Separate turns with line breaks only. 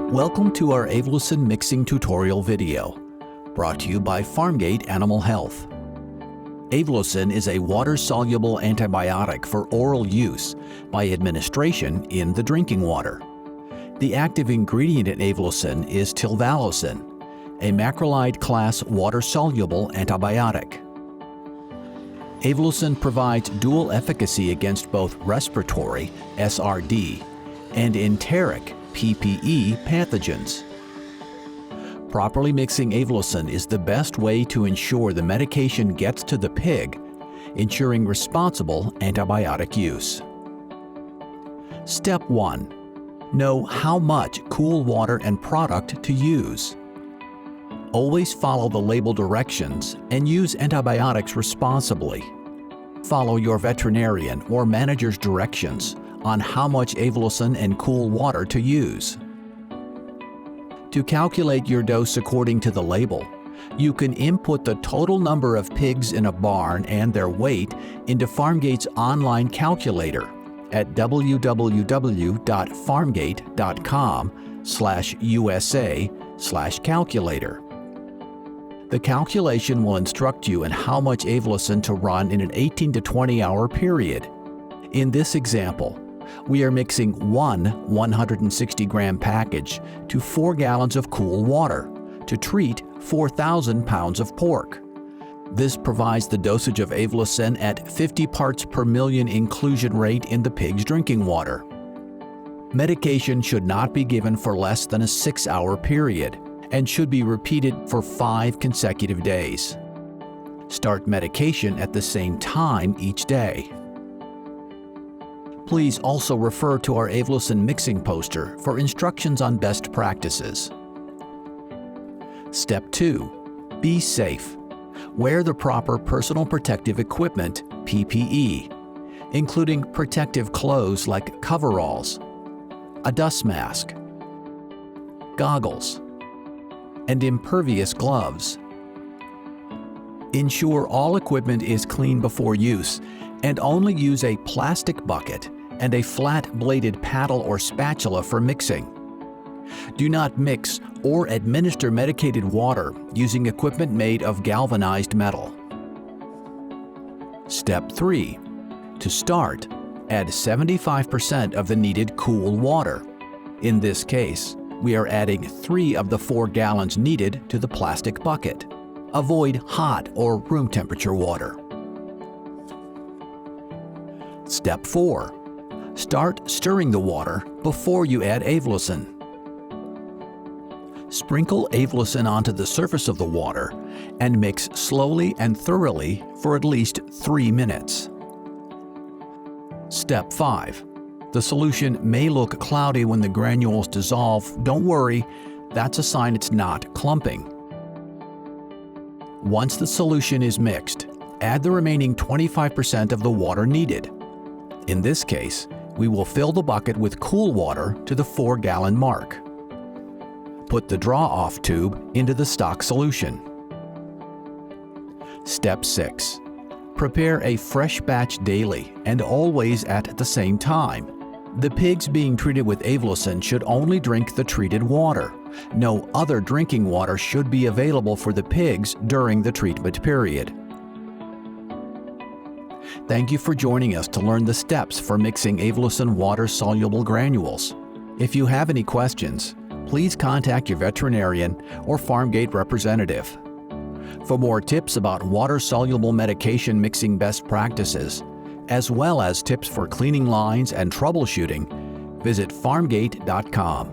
Welcome to our Aivlosin mixing tutorial video, brought to you by Pharmgate Animal Health. Aivlosin is a water-soluble antibiotic for oral use by administration in the drinking water. The active ingredient in Aivlosin is Tylvalosin, a macrolide class water-soluble antibiotic. Aivlosin provides dual efficacy against both respiratory (SRD) and enteric (PPE) pathogens. Properly mixing Aivlosin is the best way to ensure the medication gets to the pig, ensuring responsible antibiotic use. Step 1. Know how much cool water and product to use. Always follow the label directions and use antibiotics responsibly. Follow your veterinarian or manager's directions on how much Aivlosin and cool water to use. To calculate your dose according to the label, you can input the total number of pigs in a barn and their weight into Pharmgate's online calculator at www.pharmgate.com/USA/calculator. The calculation will instruct you in how much Aivlosin to run in an 18 to 20 hour period. In this example, we are mixing one 160-gram package to 4 gallons of cool water to treat 4,000 pounds of pork. This provides the dosage of Aivlosin at 50 parts per million inclusion rate in the pig's drinking water. Medication should not be given for less than a 6-hour period and should be repeated for 5 consecutive days. Start medication at the same time each day. Please also refer to our Aivlosin mixing poster for instructions on best practices. Step 2. Be safe. Wear the proper personal protective equipment, PPE, including protective clothes like coveralls, a dust mask, goggles, and impervious gloves. Ensure all equipment is clean before use and only use a plastic bucket and a flat-bladed paddle or spatula for mixing. Do not mix or administer medicated water using equipment made of galvanized metal. Step 3. To start, add 75% of the needed cool water. In this case, we are adding 3 of the 4 gallons needed to the plastic bucket. Avoid hot or room temperature water. Step 4. Start stirring the water before you add Aivlosin. Sprinkle Aivlosin onto the surface of the water and mix slowly and thoroughly for at least 3 minutes. Step 5. The solution may look cloudy when the granules dissolve. Don't worry, that's a sign it's not clumping. Once the solution is mixed, add the remaining 25% of the water needed. In this case, we will fill the bucket with cool water to the 4-gallon mark. Put the draw-off tube into the stock solution. Step 6. Prepare a fresh batch daily and always at the same time. The pigs being treated with Aivlosin should only drink the treated water. No other drinking water should be available for the pigs during the treatment period. Thank you for joining us to learn the steps for mixing Aivlosin Water Soluble Granules. If you have any questions, please contact your veterinarian or Pharmgate representative. For more tips about water-soluble medication mixing best practices, as well as tips for cleaning lines and troubleshooting, visit pharmgate.com.